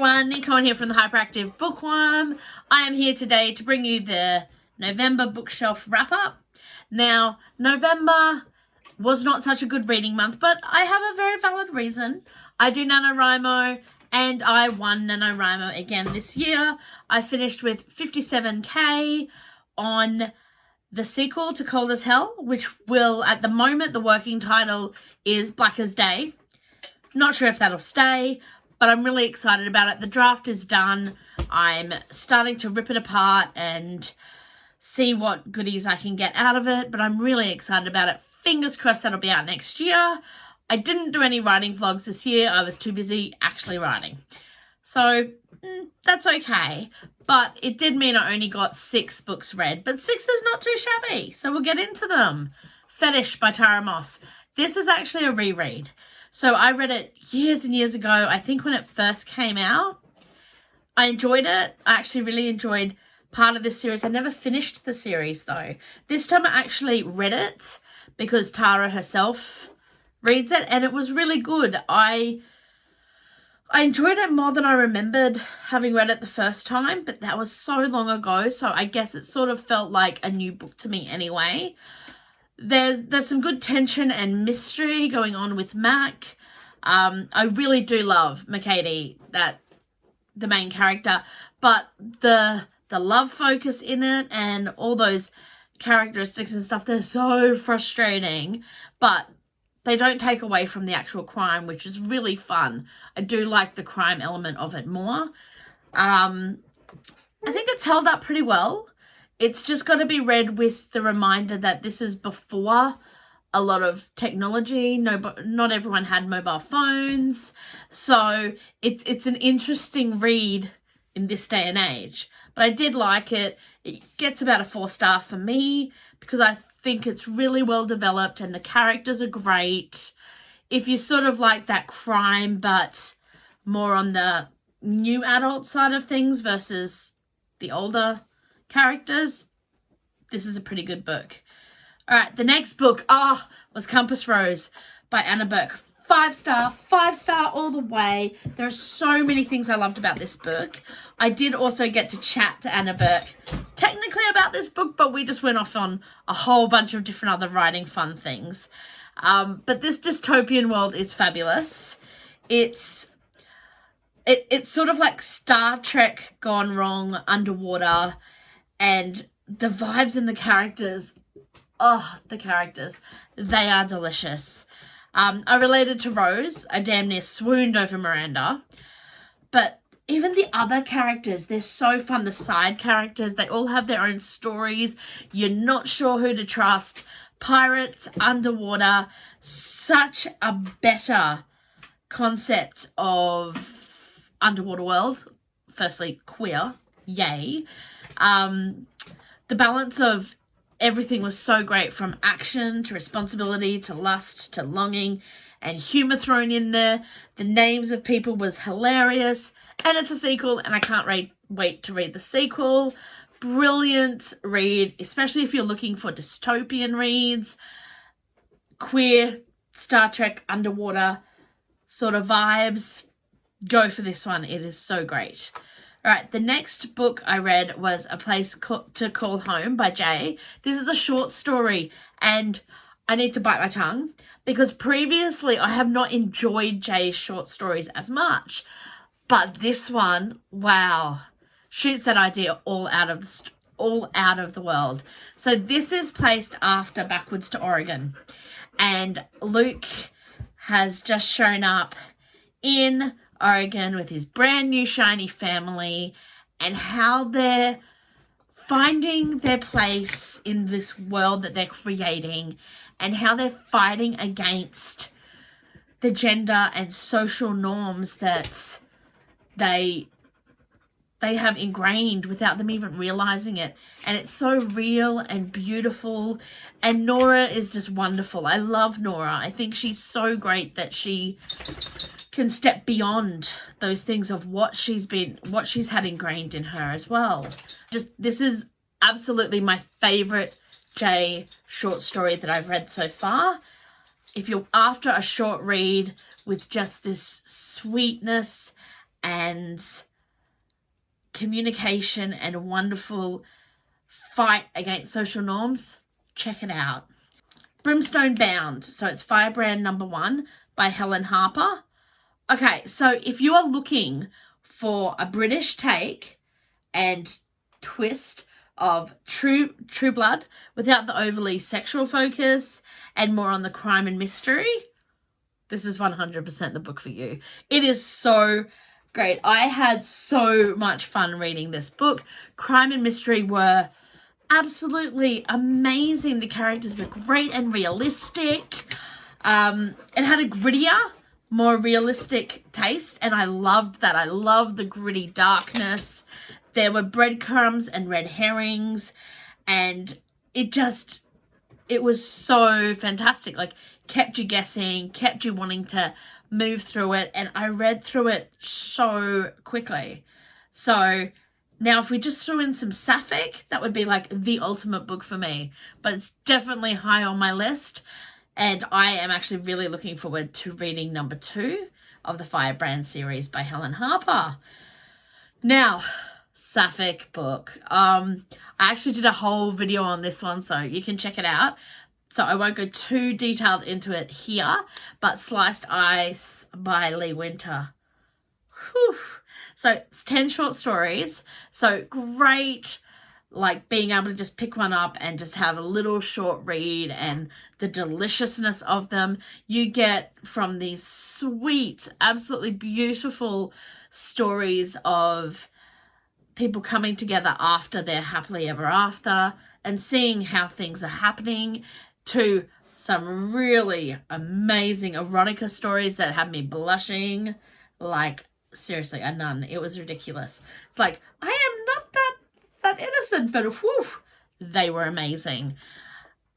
everyone, Neen here from the Hyperactive Bookworm. I am here today to bring you the November bookshelf wrap-up. Now, November was not such a good reading month, but I have a very valid reason. I do NaNoWriMo, and I won NaNoWriMo again this year. I finished with 57k on the sequel to ColdAsHell, which will, at the moment, the working title is Black as Day. Not sure if that'll stay, but I'm really excited about it. The draft is done. I'm starting to rip it apart and see what goodies I can get out of it, but I'm really excited about it. Fingers crossed that'll be out next year. I didn't do any writing vlogs this year. I was too busy actually writing. So that's okay. But it did mean I only got 6 books read, but 6 is not too shabby. So we'll get into them. Fetish by Tara Moss. This is actually a reread. So I read it years and years ago, I think when it first came out. I enjoyed it. I actually really enjoyed part of this series. I never finished the series though. This time I actually read it because Tara herself reads it and it was really good. I enjoyed it more than I remembered having read it the first time, but that was so long ago, so I guess it sort of felt like a new book to me anyway. There's some good tension and mystery going on with Mac. I really do love McKady, the main character, but the love focus in it and all those characteristics and stuff, they're so frustrating, but they don't take away from the actual crime, which is really fun. I do like the crime element of it more. I think it's held up pretty well. It's just got to be read with the reminder that this is before a lot of technology. Not everyone had mobile phones. So it's an interesting read in this day and age. But I did like it. It gets about a 4-star for me because I think it's really well developed and the characters are great. If you sort of like that crime but more on the new adult side of things versus the older characters, this is a pretty good book. All right, the next book was Compass Rose by Anna Burke. 5-star all the way. There are so many things I loved about this book. I did also get to chat to Anna Burke technically about this book, but we just went off on a whole bunch of different other writing fun things. But this dystopian world is fabulous. It's sort of like Star Trek gone wrong underwater, and the vibes and the characters, they are delicious. I related to Rose. I damn near swooned over Miranda. But even the other characters, they're so fun. The side characters, they all have their own stories. You're not sure who to trust. Pirates, underwater, such a better concept of underwater world. Firstly, queer, yay. The balance of everything was so great, from action to responsibility to lust to longing and humor thrown in there. The names of people was hilarious, and it's a sequel and I can't wait to read the sequel. Brilliant read, especially if you're looking for dystopian reads, queer, Star Trek, underwater sort of vibes. Go for this one. It is so great. All right, the next book I read was A Place to Call Home by Jay. This is a short story, and I need to bite my tongue because previously I have not enjoyed Jay's short stories as much. But this one, wow, shoots that idea all out of the world. So this is placed after Backwards to Oregon, and Luke has just shown up in Oregon with his brand new shiny family, and how they're finding their place in this world that they're creating, and how they're fighting against the gender and social norms that they have ingrained without them even realizing it. And it's so real and beautiful, and Nora is just wonderful. I love Nora. I think she's so great that she can step beyond those things of what she's had ingrained in her as well. This is absolutely my favorite Jay short story that I've read so far. If you're after a short read with just this sweetness and communication and a wonderful fight against social norms. Check it out. Brimstone Bound. So it's Firebrand #1 by Helen Harper. Okay, so if you are looking for a British take and twist of true blood without the overly sexual focus and more on the crime and mystery, this is 100% the book for you. It is so great. I had so much fun reading this book. Crime and mystery were absolutely amazing. The characters were great and realistic. It had a grittier, more realistic taste, and I loved that. I loved the gritty darkness. There were breadcrumbs and red herrings, and it was so fantastic. Like, kept you guessing, kept you wanting to move through it, and I read through it so quickly. So now if we just threw in some sapphic, that would be like the ultimate book for me, but it's definitely high on my list, and I am actually really looking forward to reading #2 of the Firebrand series by Helen Harper. Now, sapphic book. I actually did a whole video on this one, so you can check it out. So I won't go too detailed into it here, but Sliced Ice by Lee Winter. Whew. So it's 10 short stories. So great, like being able to just pick one up and just have a little short read, and the deliciousness of them you get from these sweet, absolutely beautiful stories of people coming together after their happily ever after and seeing how things are happening, to some really amazing erotica stories that had me blushing like seriously a nun. It was ridiculous. It's like, I am not that innocent, but whew, they were amazing.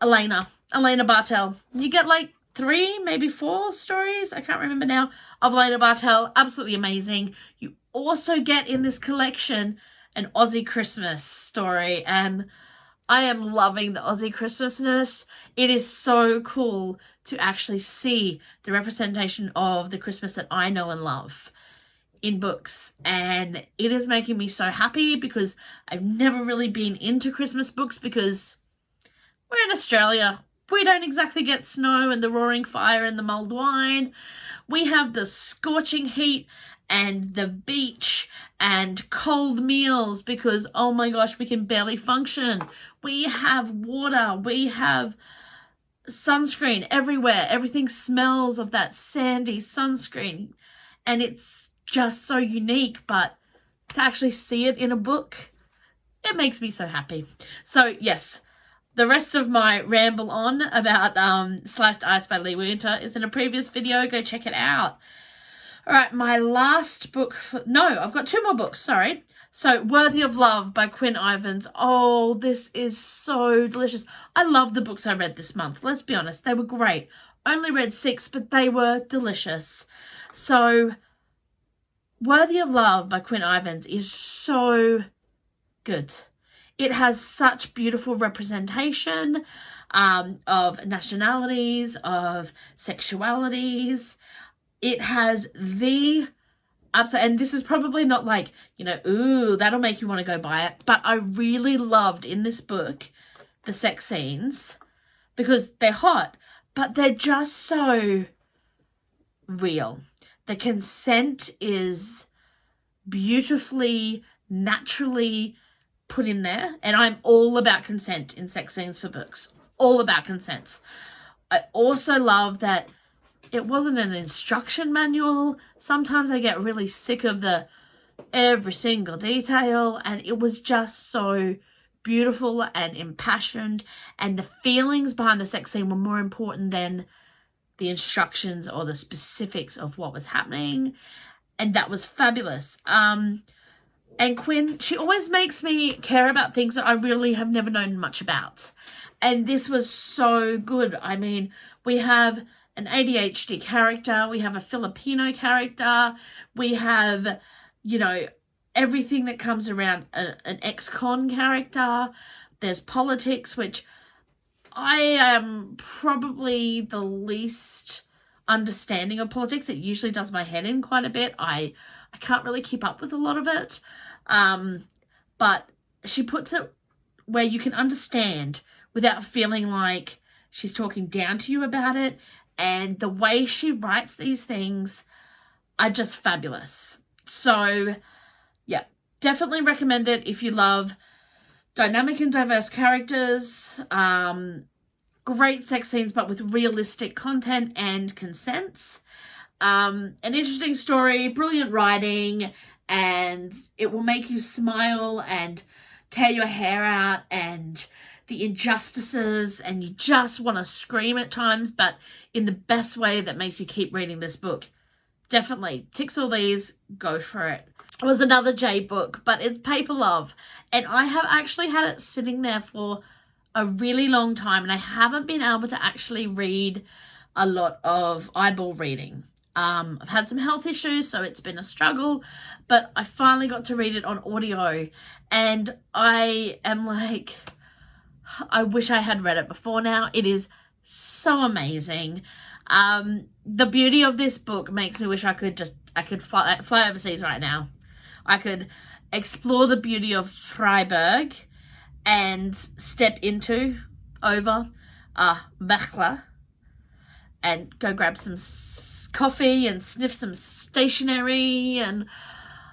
Elena Bartell. You get like 3, maybe 4 stories, I can't remember now, of Elena Bartell. Absolutely amazing. You also get in this collection an Aussie Christmas story, and I am loving the Aussie Christmasness. It is so cool to actually see the representation of the Christmas that I know and love in books, and it is making me so happy because I've never really been into Christmas books because we're in Australia. We don't exactly get snow and the roaring fire and the mulled wine. We have the scorching heat and the beach and cold meals because, oh my gosh, we can barely function. We have water. We have sunscreen everywhere. Everything smells of that sandy sunscreen. And it's just so unique. But to actually see it in a book, it makes me so happy. So, yes, the rest of my ramble on about Sliced Ice by Lee Winter is in a previous video. Go check it out. All right, my last book. I've got 2 more books, sorry. So, Worthy of Love by Quinn Ivins. Oh, this is so delicious. I love the books I read this month. Let's be honest, they were great. Only read 6, but they were delicious. So, Worthy of Love by Quinn Ivins is so good. It has such beautiful representation of nationalities, of sexualities. It has the absolute, and this is probably not like, ooh, that'll make you want to go buy it. But I really loved in this book the sex scenes because they're hot, but they're just so real. The consent is beautifully, naturally put in there. And I'm all about consent in sex scenes for books. All about consents. I also love that it wasn't an instruction manual. Sometimes I get really sick of the every single detail, and it was just so beautiful and impassioned, and the feelings behind the sex scene were more important than the instructions or the specifics of what was happening, and that was fabulous. And Quinn, she always makes me care about things that I really have never known much about, and this was so good. I mean, we have an ADHD character, we have a Filipino character, we have, everything that comes around an ex-con character. There's politics, which I am probably the least understanding of politics. It usually does my head in quite a bit. I I can't really keep up with a lot of it. But she puts it where you can understand without feeling like she's talking down to you about it. And the way she writes these things are just fabulous. So, yeah, definitely recommend it if you love dynamic and diverse characters, great sex scenes, but with realistic content and consents. An interesting story, brilliant writing, and it will make you smile and tear your hair out, and the injustices, and you just want to scream at times, but in the best way that makes you keep reading this book. Definitely ticks all these, go for it. It was another J book, but it's Paper Love, and I have actually had it sitting there for a really long time, and I haven't been able to actually read a lot of eyeball reading. I've had some health issues, so it's been a struggle, but I finally got to read it on audio, and I am like, I wish I had read it before now. It is so amazing. The beauty of this book makes me wish I could fly overseas right now. I could explore the beauty of Freiburg and step over Bechler and go grab some coffee and sniff some stationery, and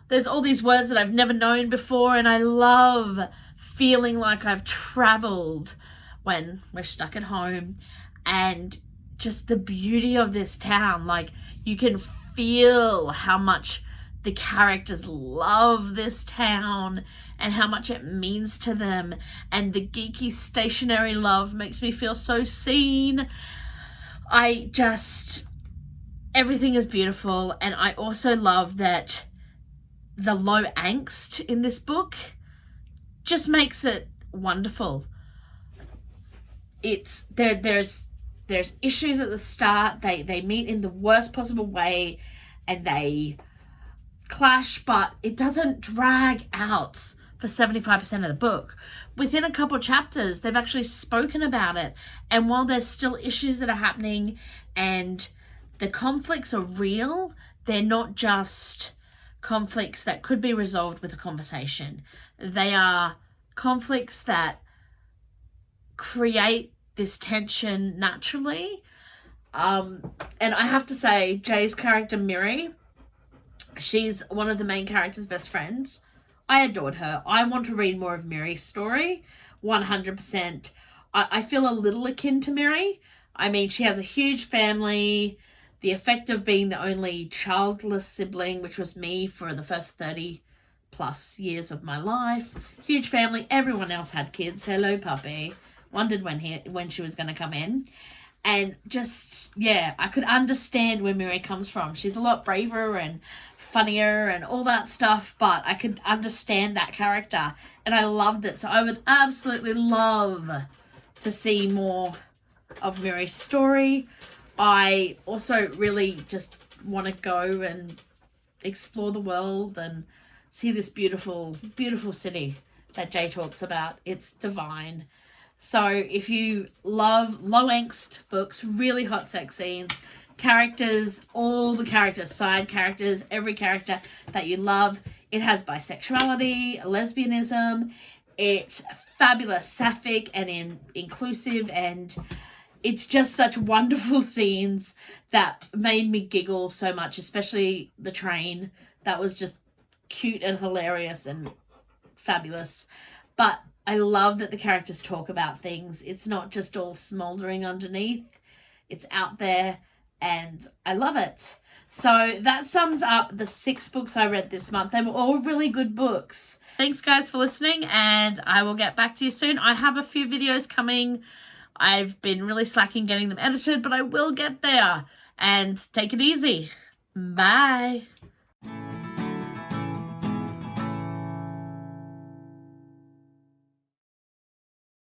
there's all these words that I've never known before, and I love feeling like I've traveled when we're stuck at home. And just the beauty of this town, like you can feel how much the characters love this town and how much it means to them, and the geeky stationery love makes me feel so seen. Everything is beautiful, and I also love that the low angst in this book just makes it wonderful. There's issues at the start, they meet in the worst possible way and they clash, but it doesn't drag out for 75% of the book. Within a couple chapters, they've actually spoken about it, and while there's still issues that are happening and the conflicts are real, they're not just conflicts that could be resolved with a conversation. They are conflicts that create this tension naturally. And I have to say, Jay's character, Miri, she's one of the main character's best friends. I adored her. I want to read more of Miri's story, 100%. I feel a little akin to Miri. I mean, she has a huge family. The effect of being the only childless sibling, which was me for the first 30 plus years of my life. Huge family. Everyone else had kids. Hello, puppy. Wondered when she was going to come in. And just, yeah, I could understand where Miri comes from. She's a lot braver and funnier and all that stuff, but I could understand that character, and I loved it. So I would absolutely love to see more of Miri's story. I also really just want to go and explore the world and see this beautiful, beautiful city that Jay talks about. It's divine. So if you love low angst books, really hot sex scenes, characters, all the characters, side characters, every character that you love, it has bisexuality, lesbianism, it's fabulous, sapphic and inclusive, and it's just such wonderful scenes that made me giggle so much, especially the train. That was just cute and hilarious and fabulous. But I love that the characters talk about things. It's not just all smoldering underneath. It's out there, and I love it. So that sums up the 6 books I read this month. They were all really good books. Thanks, guys, for listening, and I will get back to you soon. I have a few videos coming. I've been really slacking getting them edited, but I will get there. And take it easy. Bye.